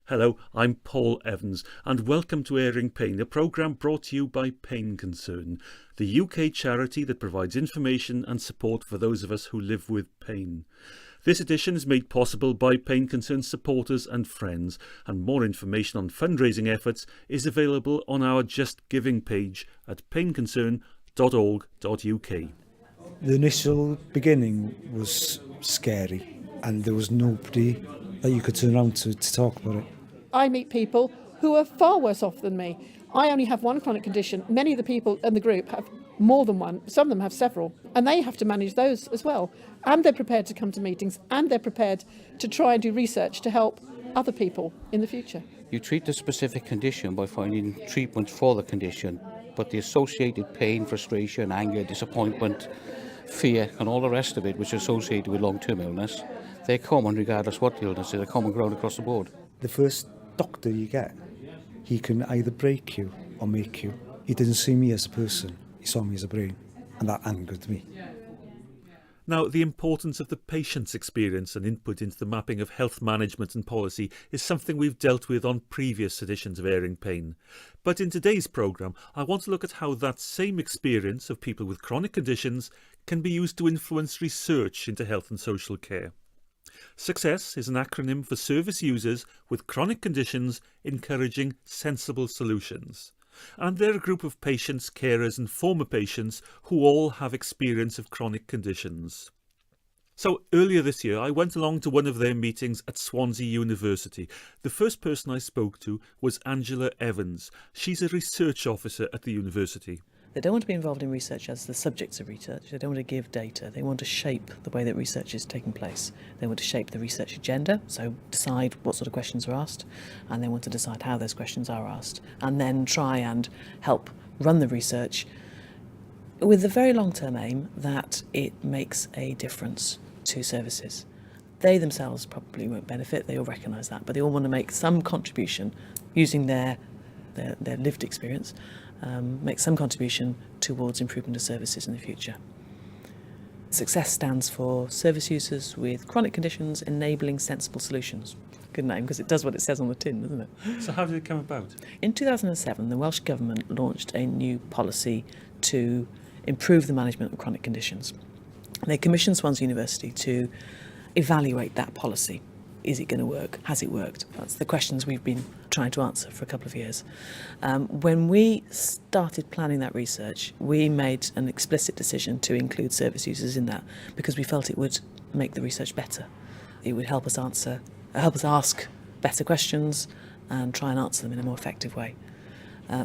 Hello, I'm Paul Evans, and welcome to Airing Pain, a programme brought to you by Pain Concern, the UK charity that provides information and support for those of us who live with pain. This edition is made possible by Pain Concern supporters and friends, and more information on fundraising efforts is available on our Just Giving page at painconcern.org.uk. The initial beginning was scary, and there was nobody that you could turn around to talk about it. I meet people who are far worse off than me. I only have one chronic condition. Many of the people in the group have more than one. Some of them have several, and they have to manage those as well. And they're prepared to come to meetings, and they're prepared to try and do research to help other people in the future. You treat the specific condition by finding treatment for the condition, but the associated pain, frustration, anger, disappointment, fear and all the rest of it which are associated with long-term illness, they're common regardless what the illness is, they're common ground across the board. The first doctor you get, he can either break you or make you. He didn't see me as a person, he saw me as a brain, and that angered me. Now, the importance of the patient's experience and input into the mapping of health management and policy is something we've dealt with on previous editions of Airing Pain. But in today's programme, I want to look at how that same experience of people with chronic conditions can be used to influence research into health and social care. Success is an acronym for service users with chronic conditions encouraging sensible solutions. And they're a group of patients, carers and former patients who all have experience of chronic conditions. So earlier this year I went along to one of their meetings at Swansea University. The first person I spoke to was Angela Evans. She's a research officer at the university. They don't want to be involved in research as the subjects of research. They don't want to give data. They want to shape the way that research is taking place. They want to shape the research agenda, so decide what sort of questions are asked, and they want to decide how those questions are asked, and then try and help run the research with the very long-term aim that it makes a difference to services. They themselves probably won't benefit, they all recognise that, but they all want to make some contribution using their lived experience, make some contribution towards improvement of services in the future. Success stands for service users with chronic conditions enabling sensible solutions. Good name, because it does what it says on the tin, doesn't it? So how did it come about? In 2007, the Welsh Government launched a new policy to improve the management of chronic conditions. They commissioned Swansea University to evaluate that policy. Is it going to work? Has it worked? That's the questions we've been trying to answer for a couple of years. When we started planning that research, we made an explicit decision to include service users in that because we felt it would make the research better. It would help us ask better questions and try and answer them in a more effective way.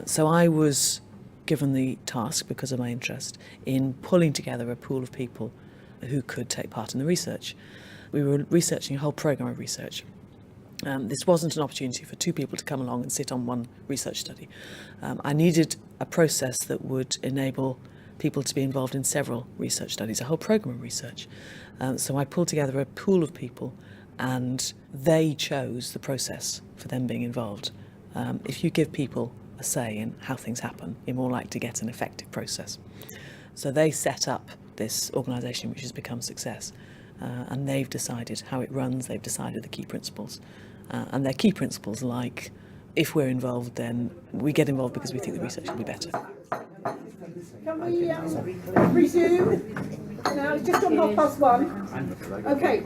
So I was given the task, because of my interest, in pulling together a pool of people who could take part in the research. We were researching a whole programme of research. This wasn't an opportunity for two people to come along and sit on one research study. I needed a process that would enable people to be involved in several research studies, a whole programme of research. So I pulled together a pool of people and they chose the process for them being involved. If you give people a say in how things happen, you're more likely to get an effective process. So they set up this organisation which has become Success. And they've decided how it runs, they've decided the key principles. And their key principles like, if we're involved, then we get involved because we think the research will be better. Can we resume? Now, it's just on 1:30. Okay.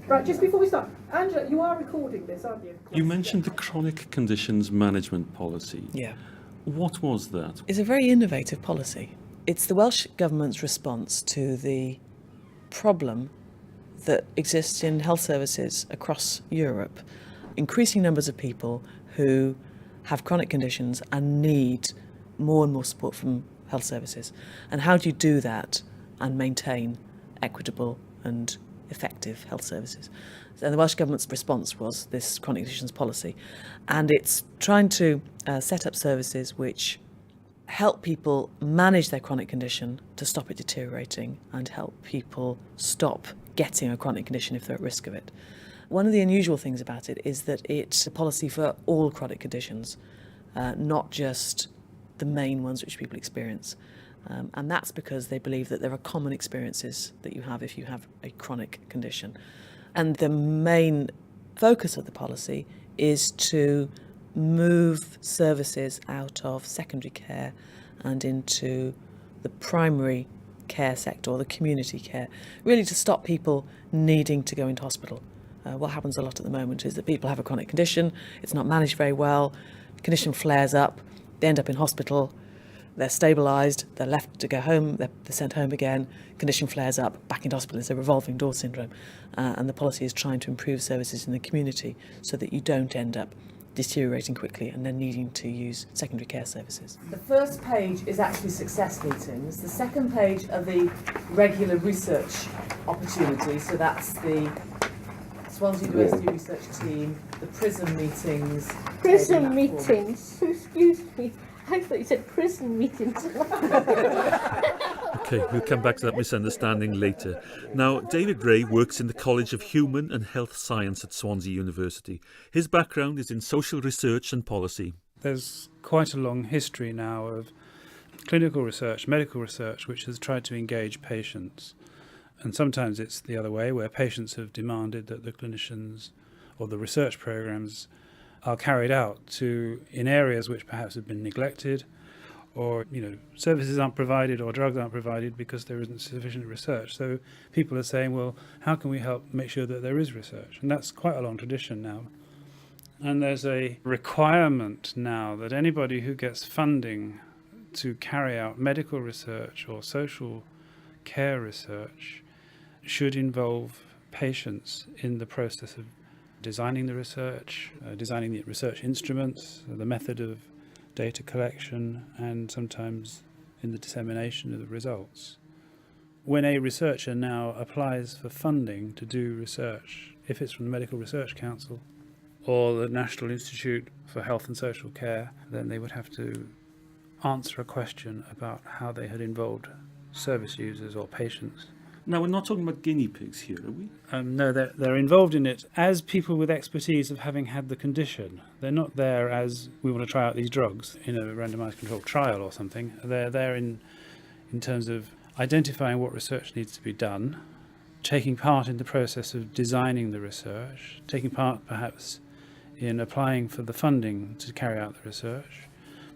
Right, just before we start, Angela, you are recording this, aren't you? You mentioned the chronic conditions management policy. Yeah. What was that? It's a very innovative policy. It's the Welsh Government's response to the problem that exists in health services across Europe. Increasing numbers of people who have chronic conditions and need more and more support from health services. And how do you do that and maintain equitable and effective health services? And the Welsh Government's response was this chronic conditions policy. And it's trying to set up services which help people manage their chronic condition to stop it deteriorating and help people stop getting a chronic condition if they're at risk of it. One of the unusual things about it is that it's a policy for all chronic conditions, not just the main ones which people experience. And that's because they believe that there are common experiences that you have if you have a chronic condition. And the main focus of the policy is to move services out of secondary care and into the primary care sector or the community care, really to stop people needing to go into hospital. What happens a lot at the moment is that people have a chronic condition, it's not managed very well, condition flares up, they end up in hospital, they're stabilised, they're left to go home, they're sent home again, condition flares up, back into hospital. It's a revolving door syndrome. And the policy is trying to improve services in the community so that you don't end up deteriorating quickly and then needing to use secondary care services. The first page is actually success meetings. The second page are the regular research opportunities. So that's the Swansea University research team, the PRISM meetings. Prison meetings. Excuse me. I thought you said prison meetings. Okay, we'll come back to that misunderstanding later. Now, David Ray works in the College of Human and Health Science at Swansea University. His background is in social research and policy. There's quite a long history now of clinical research, medical research, which has tried to engage patients. And sometimes it's the other way, where patients have demanded that the clinicians or the research programs are carried out in areas which perhaps have been neglected, or services aren't provided or drugs aren't provided because there isn't sufficient research. So people are saying, well, how can we help make sure that there is research? And that's quite a long tradition now. And there's a requirement now that anybody who gets funding to carry out medical research or social care research should involve patients in the process of designing the research, designing the research instruments, the method of data collection, and sometimes in the dissemination of the results. When a researcher now applies for funding to do research, if it's from the Medical Research Council or the National Institute for Health and Social Care, then they would have to answer a question about how they had involved service users or patients. Now, we're not talking about guinea pigs here, are we? No, they're involved in it as people with expertise of having had the condition. They're not there as we want to try out these drugs in a randomised controlled trial or something. They're there in terms of identifying what research needs to be done, taking part in the process of designing the research, taking part perhaps in applying for the funding to carry out the research,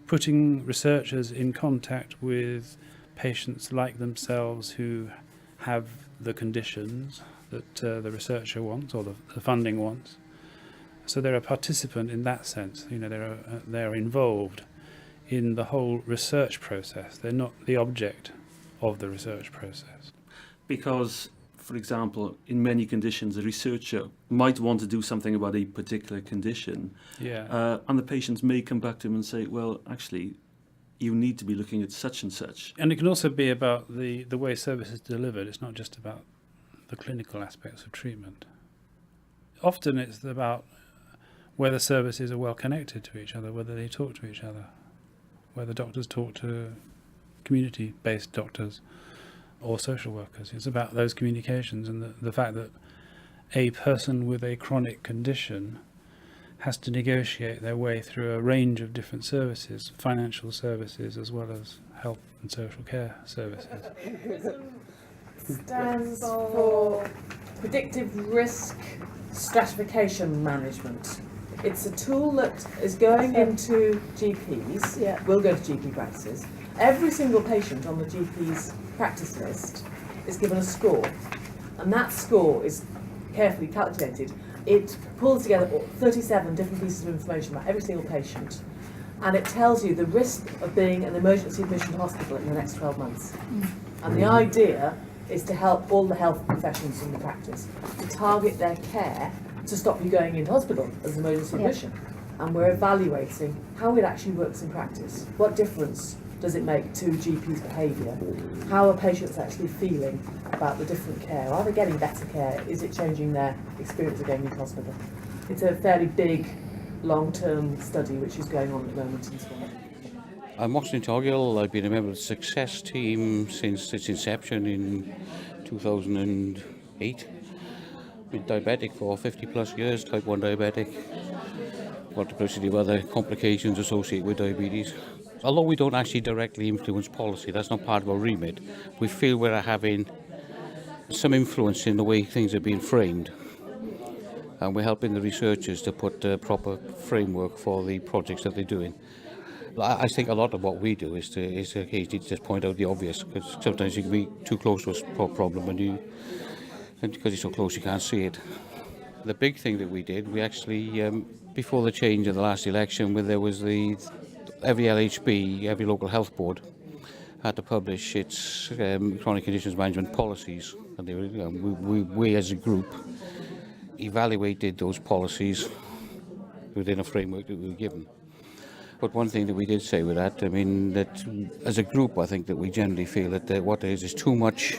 putting researchers in contact with patients like themselves who have the conditions that the researcher wants or the funding wants. So they're a participant in that sense. They're involved in the whole research process. They're not the object of the research process. Because, for example, in many conditions, a researcher might want to do something about a particular condition. Yeah. And the patients may come back to him and say, well, actually, you need to be looking at such and such. And it can also be about the way service is delivered. It's not just about the clinical aspects of treatment. Often it's about whether services are well connected to each other, whether they talk to each other, whether doctors talk to community-based doctors or social workers. It's about those communications and the fact that a person with a chronic condition has to negotiate their way through a range of different services, financial services as well as health and social care services. Stands for Predictive Risk Stratification Management. It's a tool that is going into GPs, will go to GP practices. Every single patient on the GP's practice list is given a score, and that score is carefully calculated. It pulls together 37 different pieces of information about every single patient, and it tells you the risk of being an emergency admission to hospital in the next 12 months. And the idea is to help all the health professionals in the practice to target their care to stop you going into hospital as an emergency admission. And we're evaluating how it actually works in practice. What difference does it make to GP's behaviour? How are patients actually feeling about the different care? Are they getting better care? Is it changing their experience of going into hospital? It's a fairly big, long-term study which is going on at the moment in Swansea. I'm Austin Toggill. I've been a member of the success team since its inception in 2008. Been diabetic for 50 plus years, type 1 diabetic. Multiplicity of other complications associated with diabetes. Although we don't actually directly influence policy, that's not part of our remit, we feel we're having some influence in the way things are being framed. and we're helping the researchers to put a proper framework for the projects that they're doing. I think a lot of what we do is to occasionally just point out the obvious, because sometimes you can be too close to a problem and because you're so close you can't see it. The big thing that we did, we actually, before the change of the last election, where there was every LHB, every local health board, had to publish its chronic conditions management policies, and they were, we as a group evaluated those policies within a framework that we were given. But one thing that we did say with that, I mean, that as a group, I think that we generally feel that what there is too much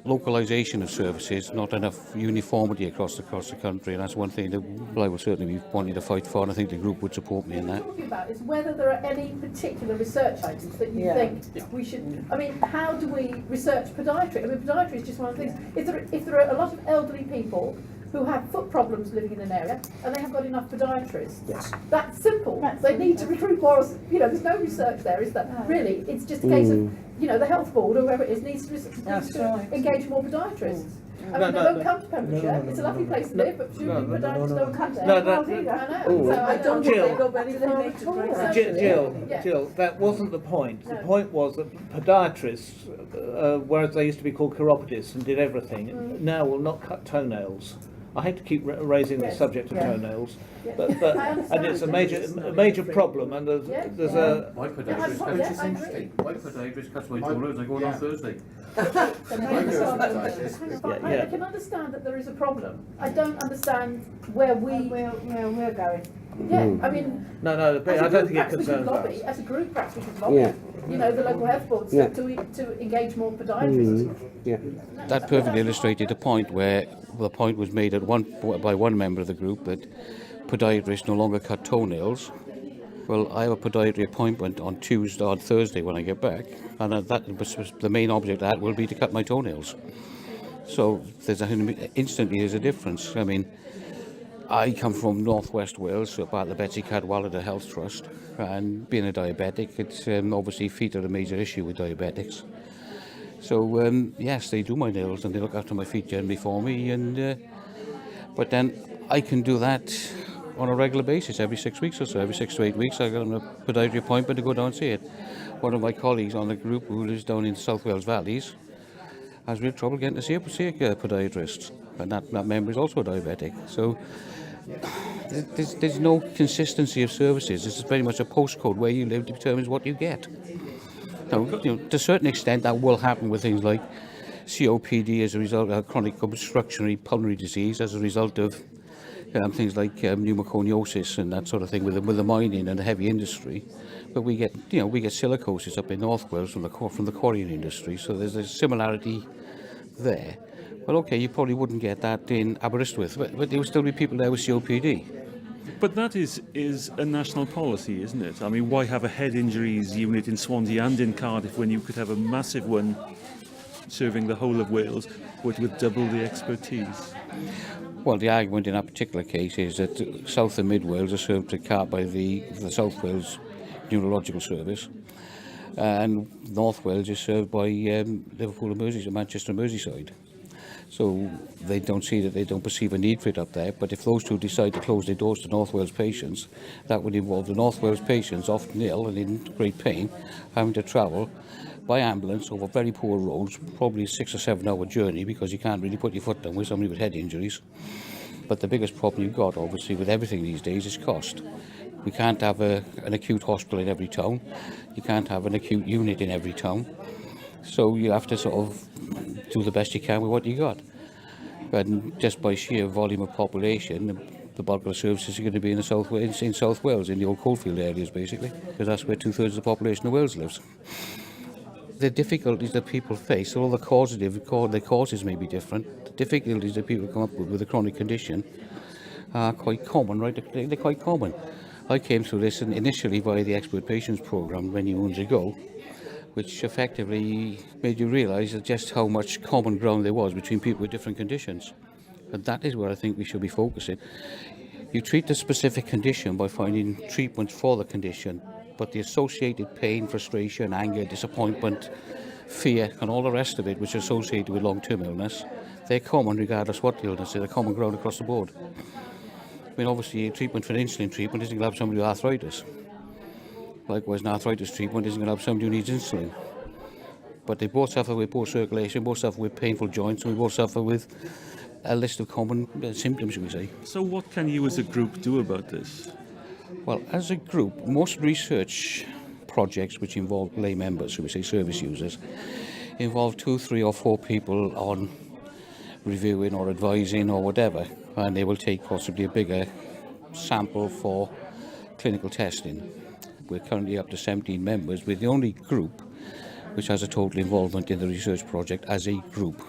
localisation of services, not enough uniformity across the country, and that's one thing that I will certainly be wanting to fight for, and I think the group would support me in that. What we're talking about is whether there are any particular research items that you think we should. I mean, how do we research podiatry? I mean, podiatry is just one of the things. If there are a lot of elderly people who have foot problems living in an area, and they have got enough podiatrists. That's simple. They need to recruit more. There's no research there, is there? Really, it's just a case of, the health board or whoever it is needs to engage more podiatrists. I mean, they don't come to Pembrokeshire. It's a lovely place to live, but surely podiatrists don't come there. I know. So I don't think they go very far at all. Jill, that wasn't the point. The point was that podiatrists, whereas they used to be called chiropodists and did everything, now will not cut toenails. I hate to keep raising the subject of toenails, but and it's a major problem, and there's a. My podiatrist cuts my toenails. I go on Thursday. I can understand that there is a problem. I don't understand where we're going. I mean, no, I don't think it concerns us. As a group, perhaps we could lobby. The local health boards to engage more podiatrists. That perfectly illustrated the point where the point was made by one member of the group that podiatrists no longer cut toenails. Well, I have a podiatry appointment on Thursday when I get back, and the main object of that will be to cut my toenails. So instantly there's a difference. I mean, I come from northwest Wales, so part of the Betsy Cadwallader Health Trust, and being a diabetic, it's obviously feet are a major issue with diabetics. So yes, they do my nails and they look after my feet generally for me, but then I can do that on a regular basis every 6 weeks or so. Every 6 to 8 weeks I got a podiatry appointment to go down and see it. One of my colleagues on the group who lives down in South Wales Valleys has real trouble getting to see a podiatrist, and that member is also diabetic. So there's no consistency of services. This is very much a postcode. Where you live determines what you get. Now, to a certain extent that will happen with things like COPD as a result of chronic obstructive pulmonary disease, as a result of things like pneumoconiosis and that sort of thing with the mining and the heavy industry. But we get silicosis up in North Wales from the quarrying industry, so there's a similarity there. Well, okay, you probably wouldn't get that in Aberystwyth, but there will still be people there with COPD. But that is a national policy, isn't it? I mean, why have a head injuries unit in Swansea and in Cardiff when you could have a massive one serving the whole of Wales with double the expertise? Well, the argument in that particular case is that South and Mid Wales are served by the South Wales Neurological Service, and North Wales is served by Liverpool and Merseyside, Manchester and Merseyside. So they don't perceive a need for it up there. But if those two decide to close their doors to North Wales patients, that would involve the North Wales patients, often ill and in great pain, having to travel by ambulance over very poor roads, probably a 6 or 7 hour journey, because you can't really put your foot down with somebody with head injuries. But the biggest problem you've got, obviously, with everything these days is cost. We can't have an acute hospital in every town. You can't have an acute unit in every town. So you have to sort of do the best you can with what you got. And just by sheer volume of population, the bulk of the services are going to be in South Wales, in the old coalfield areas, basically, because that's where 2/3 of the population of Wales lives. The difficulties that people face, all the causes may be different. The difficulties that people come up with a chronic condition are quite common, right? They're quite common. I came through this initially via the Expert Patients Programme many moons ago, which effectively made you realise just how much common ground there was between people with different conditions. And that is where I think we should be focusing. You treat the specific condition by finding treatments for the condition, but the associated pain, frustration, anger, disappointment, fear and all the rest of it which is associated with long-term illness, they're common regardless what the illness is. They're common ground across the board. I mean, obviously, treatment for insulin treatment isn't going to help somebody with arthritis. Likewise, an arthritis treatment isn't going to help somebody who needs insulin. But they both suffer with poor circulation, both suffer with painful joints, and we both suffer with a list of common symptoms, shall we say. So what can you as a group do about this? Well, as a group, most research projects which involve lay members, shall we say service users, involve 2, 3 or 4 people on reviewing or advising or whatever, and they will take possibly a bigger sample for clinical testing. We're currently up to 17 members. We're the only group which has a total involvement in the research project as a group.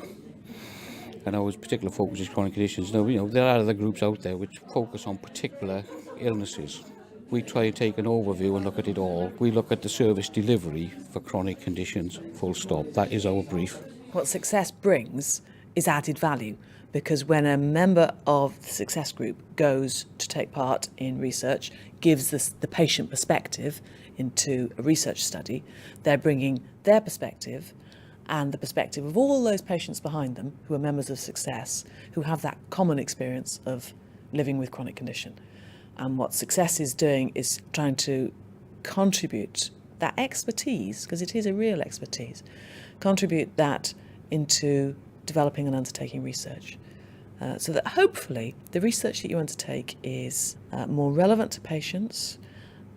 And our particular focus is chronic conditions. Now, there are other groups out there which focus on particular illnesses. We try and take an overview and look at it all. We look at the service delivery for chronic conditions, full stop. That is our brief. What success brings is added value, because when a member of the success group goes to take part in research, gives the patient perspective into a research study, they're bringing their perspective and the perspective of all those patients behind them who are members of success, who have that common experience of living with chronic condition. And what success is doing is trying to contribute that expertise, because it is a real expertise, contribute that into developing and undertaking research. So that hopefully the research that you undertake is more relevant to patients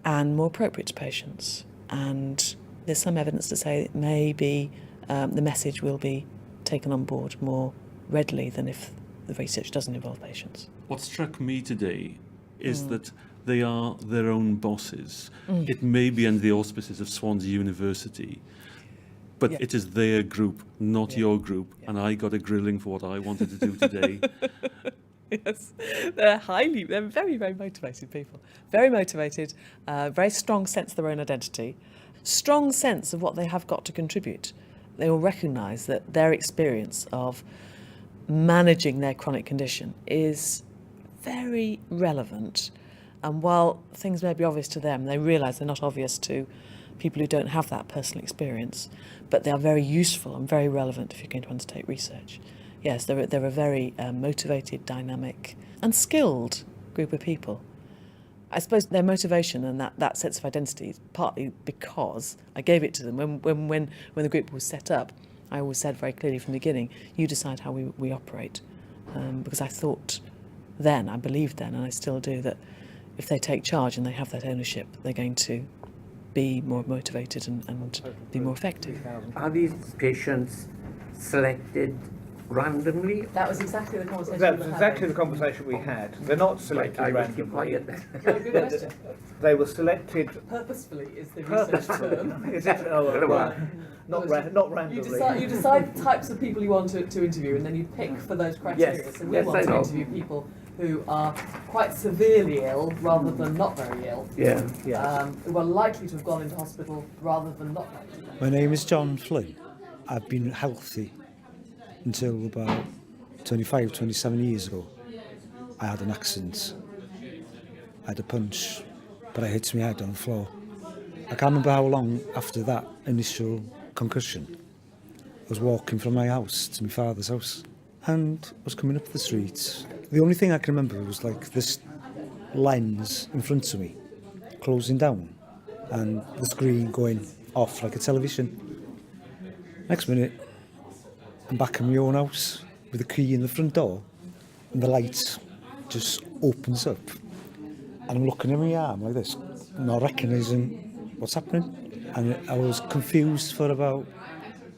and more appropriate to patients. And there's some evidence to say that maybe the message will be taken on board more readily than if the research doesn't involve patients. What struck me today is that they are their own bosses. It may be under the auspices of Swansea University, but it is their group, not your group, and I got a grilling for what I wanted to do today. Yes, they're very, very motivated people. Very motivated, very strong sense of their own identity, strong sense of what they have got to contribute. They will recognise that their experience of managing their chronic condition is very relevant, and while things may be obvious to them, they realise they're not obvious to people who don't have that personal experience, but they are very useful and very relevant if you're going to undertake research. Yes, they're a very motivated, dynamic and skilled group of people. I suppose their motivation and that sense of identity is partly because I gave it to them. When the group was set up, I always said very clearly from the beginning, you decide how we operate. Because I thought then, I believed then, and I still do, that if they take charge and they have that ownership, they're going to be more motivated and be more effective. Are these patients selected randomly? That was exactly the conversation. That was exactly the conversation we had. They're not selected I will keep randomly. quiet then. No, good question. They were selected Purposefully is the research term. Is it? Oh, right. Not randomly. You decide the types of people you want to interview, and then you pick for those criteria. Yes, So we yes, want I to know. interview people who are quite severely ill rather than not very ill. Yeah. Who are likely to have gone into hospital rather than not likely. My name is John Flea. I've been healthy until about 25, 27 years ago. I had an accident. I had a punch, but I hit my head on the floor. I can't remember how long after that initial concussion. I was walking from my house to my father's house and I was coming up the street. The only thing I can remember was like this lens in front of me closing down and the screen going off like a television. Next minute, I'm back in my own house with the key in the front door and the light just opens up and I'm looking at my arm like this, not recognising what's happening, and I was confused for about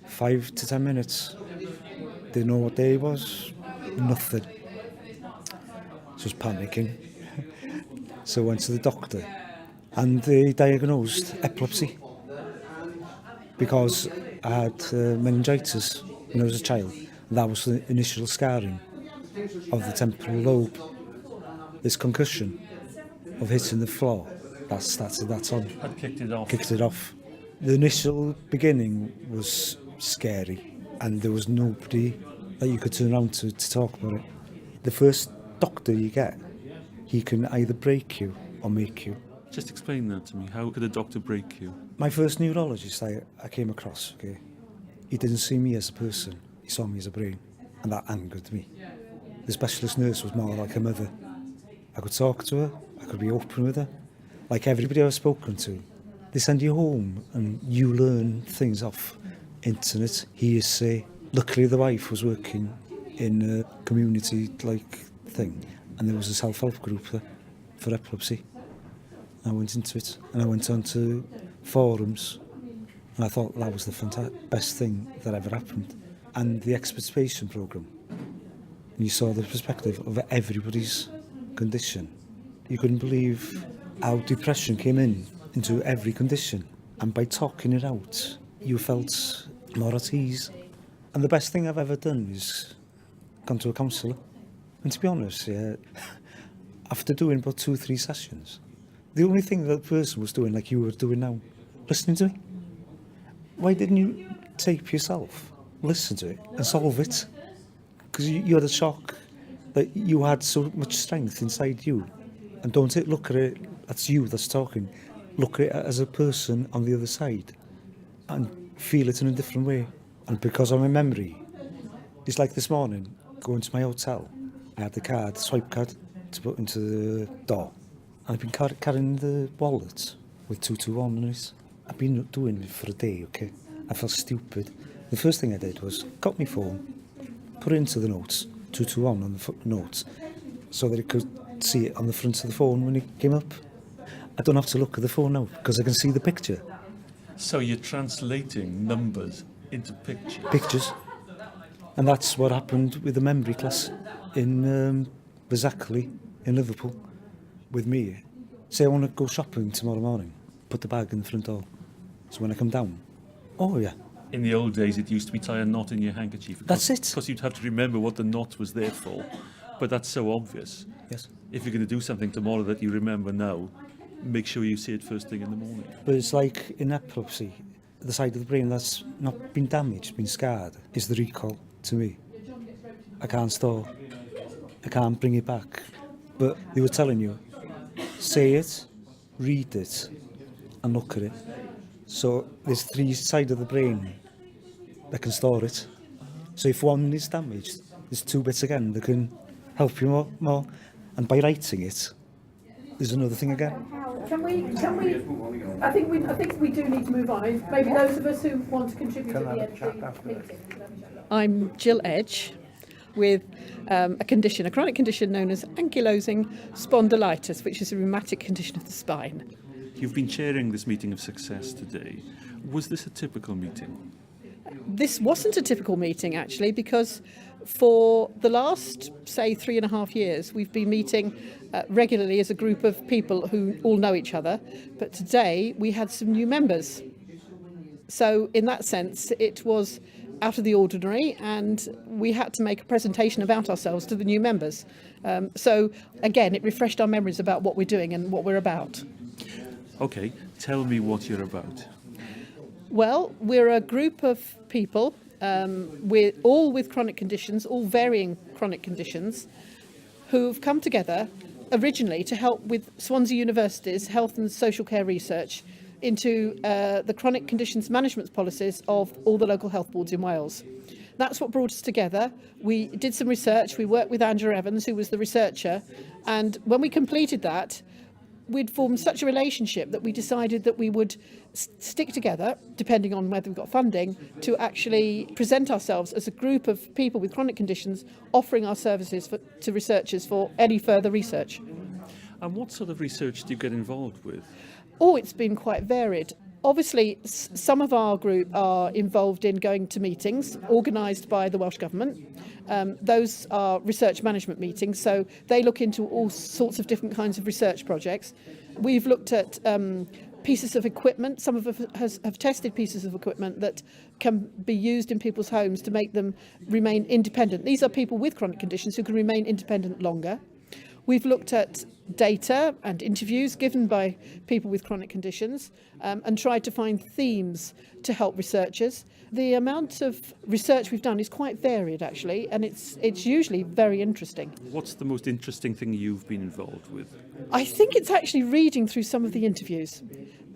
5 to 10 minutes. Didn't know what day it was, nothing. Just panicking. So I went to the doctor and they diagnosed epilepsy because I had meningitis when I was a child. That was the initial scarring of the temporal lobe. This concussion of hitting the floor, that's on. Had kicked it off. Kicked it off. The initial beginning was scary and there was nobody that you could turn around to talk about it. The first doctor you get, he can either break you or make you. Just explain that to me. How could a doctor break you? My first neurologist I came across, okay, He didn't see me as a person, he saw me as a brain, and that angered me. The specialist nurse was more like a mother. I could talk to her, I could be open with her. Like everybody I've spoken to, they send you home and you learn things off internet, hearsay. Luckily the wife was working in a community-like thing, and there was a self-help group there for epilepsy. I went into it, and I went on to forums, and I thought that was the best thing that ever happened. And the expertisation programme, and you saw the perspective of everybody's condition. You couldn't believe how depression came into every condition, and by talking it out, you felt more at ease. And the best thing I've ever done is gone to a counsellor. And to be honest, yeah, after doing about 2 or 3 sessions, the only thing that person was doing, like you were doing now, listening to me. Why didn't you tape yourself, listen to it, and solve it? Because you had a shock that you had so much strength inside you. And don't look at it, that's you that's talking. Look at it as a person on the other side and feel it in a different way. And because of my memory, it's like this morning, going to my hotel, I had the swipe card to put into the door. And I've been carrying the wallet with 221 on it. I've been doing it for a day, okay? I felt stupid. The first thing I did was got my phone, put it into the notes, 221 on the notes, so that it could see it on the front of the phone when it came up. I don't have to look at the phone now because I can see the picture. So you're translating numbers into pictures? Pictures. And that's what happened with the memory class in Bazzackley in Liverpool with me. Say I want to go shopping tomorrow morning, put the bag in the front door. So when I come down, oh yeah. In the old days, it used to be tie a knot in your handkerchief. That's it. Because you'd have to remember what the knot was there for. But that's so obvious. Yes. If you're going to do something tomorrow that you remember now, make sure you see it first thing in the morning. But it's like in epilepsy, the side of the brain that's not been damaged, been scarred, is the recall to me. I can't store, I can't bring it back. But they were telling you, say it, read it, and look at it. So there's 3 sides of the brain that can store it. So if one is damaged, there's 2 bits again that can help you more. And by writing it, there's another thing again. Can we? I think we do need to move on. Maybe those of us who want to contribute at the end of the meeting. I'm Jill Edge, with a chronic condition known as ankylosing spondylitis, which is a rheumatic condition of the spine. You've been chairing this meeting of success today. Was this a typical meeting? This wasn't a typical meeting, actually, because for the last, say, 3.5 years, we've been meeting regularly as a group of people who all know each other. But today we had some new members. So in that sense, it was out of the ordinary, and we had to make a presentation about ourselves to the new members. So again, it refreshed our memories about what we're doing and what we're about. Okay, tell me what you're about. Well, we're a group of people, with chronic conditions, all varying chronic conditions, who've come together originally to help with Swansea University's health and social care research into the chronic conditions management policies of all the local health boards in Wales. That's what brought us together. We did some research. We worked with Andrew Evans, who was the researcher, and when we completed that, we'd formed such a relationship that we decided that we would stick together, depending on whether we got funding, to actually present ourselves as a group of people with chronic conditions offering our services to researchers for any further research. And what sort of research do you get involved with? Oh, it's been quite varied. Obviously, some of our group are involved in going to meetings organised by the Welsh Government. Those are research management meetings, so they look into all sorts of different kinds of research projects. We've looked at pieces of equipment. Some of us have tested pieces of equipment that can be used in people's homes to make them remain independent. These are people with chronic conditions who can remain independent longer. We've looked at data and interviews given by people with chronic conditions and tried to find themes to help researchers. The amount of research we've done is quite varied, actually, and it's usually very interesting. What's the most interesting thing you've been involved with? I think it's actually reading through some of the interviews.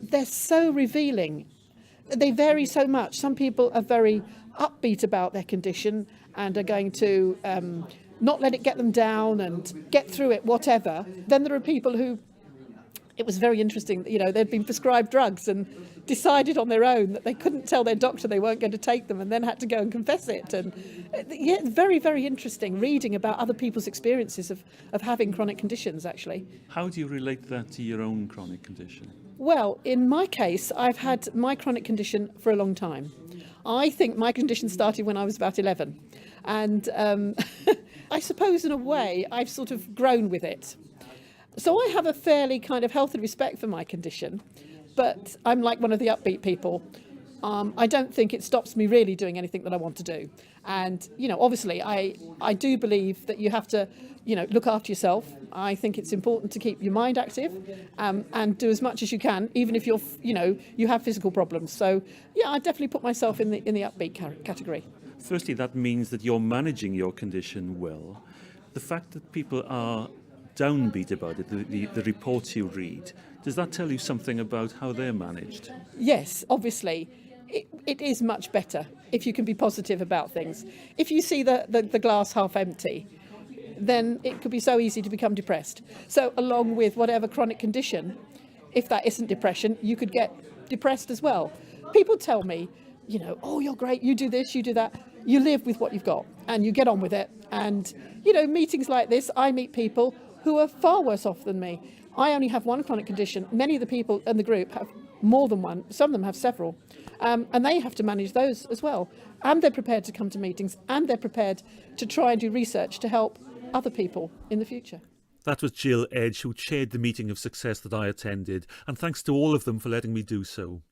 They're so revealing. They vary so much. Some people are very upbeat about their condition and are going to not let it get them down and get through it, whatever. Then there are people who, it was very interesting, they'd been prescribed drugs and decided on their own that they couldn't tell their doctor they weren't going to take them and then had to go and confess it. And yeah, it's very, very interesting reading about other people's experiences of having chronic conditions, actually. How do you relate that to your own chronic condition? Well, in my case, I've had my chronic condition for a long time. I think my condition started when I was about 11. And I suppose in a way I've sort of grown with it. So I have a fairly kind of healthy respect for my condition, but I'm like one of the upbeat people. I don't think it stops me really doing anything that I want to do. And, obviously I do believe that you have to, look after yourself. I think it's important to keep your mind active and do as much as you can, even if you have physical problems. So, yeah, I definitely put myself in the upbeat category. Firstly, that means that you're managing your condition well. The fact that people are downbeat about it, the reports you read, does that tell you something about how they're managed? Yes, obviously. It is much better if you can be positive about things. If you see the glass half empty, then it could be so easy to become depressed. So along with whatever chronic condition, if that isn't depression, you could get depressed as well. People tell me, oh, you're great, you do this, you do that. You live with what you've got and you get on with it. And, meetings like this, I meet people who are far worse off than me. I only have one chronic condition. Many of the people in the group have more than one. Some of them have several. And they have to manage those as well. And they're prepared to come to meetings and they're prepared to try and do research to help other people in the future. That was Jill Edge, who chaired the meeting of success that I attended, and thanks to all of them for letting me do so.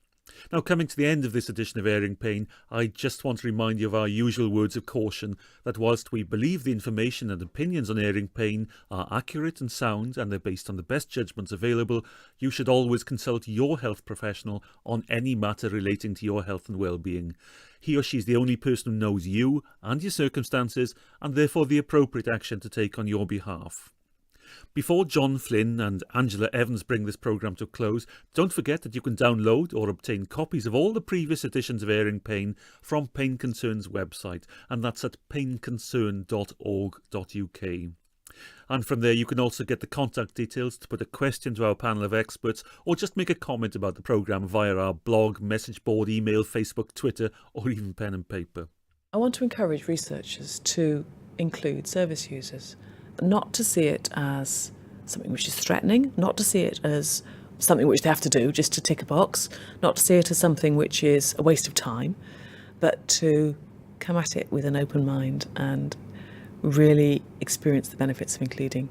Now, coming to the end of this edition of Airing Pain, I just want to remind you of our usual words of caution that whilst we believe the information and opinions on Airing Pain are accurate and sound and they're based on the best judgments available, you should always consult your health professional on any matter relating to your health and well-being. He or she is the only person who knows you and your circumstances and therefore the appropriate action to take on your behalf. Before John Flynn and Angela Evans bring this programme to a close, don't forget that you can download or obtain copies of all the previous editions of Airing Pain from Pain Concern's website, and that's at painconcern.org.uk. And from there you can also get the contact details to put a question to our panel of experts or just make a comment about the programme via our blog, message board, email, Facebook, Twitter or even pen and paper. I want to encourage researchers to include service users, not to see it as something which is threatening, not to see it as something which they have to do just to tick a box, not to see it as something which is a waste of time, but to come at it with an open mind and really experience the benefits of including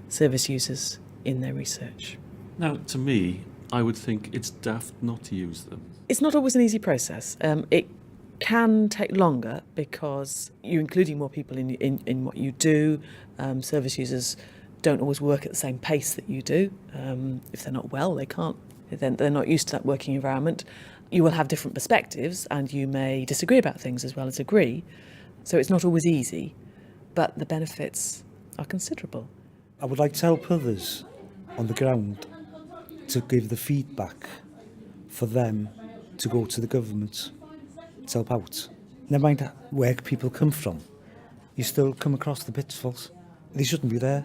service users in their research. Now, to me, I would think it's daft not to use them. It's not always an easy process. It can take longer because you're including more people in what you do. Service users don't always work at the same pace that you do. If they're not well, they can't. They're not used to that working environment. You will have different perspectives and you may disagree about things as well as agree. So it's not always easy, but the benefits are considerable. I would like to help others on the ground to give the feedback for them to go to the government to help out. Never mind where people come from. You still come across the pitfalls. They shouldn't be there.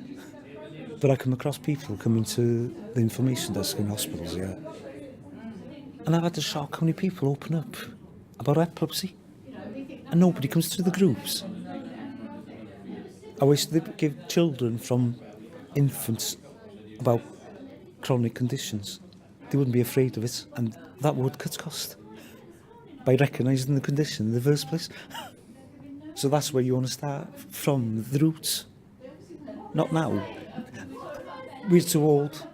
But I come across people coming to the information desk in hospitals, yeah. And I've had to shock how many people open up about epilepsy. And nobody comes to the groups. I wish they'd give children from infants about chronic conditions. They wouldn't be afraid of it, and that would cut cost by recognising the condition in the first place. So that's where you want to start from, the roots. Not now. We're too old.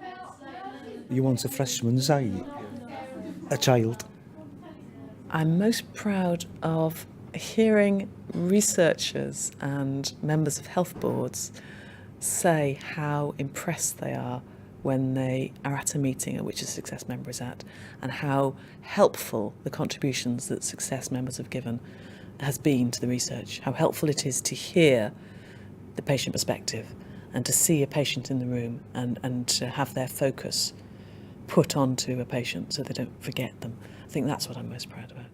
You want a freshman's eye, a child. I'm most proud of hearing researchers and members of health boards say how impressed they are when they are at a meeting at which a Success member is at, and how helpful the contributions that Success members have given has been to the research, how helpful it is to hear the patient perspective and to see a patient in the room and to have their focus put onto a patient so they don't forget them. I think that's what I'm most proud about.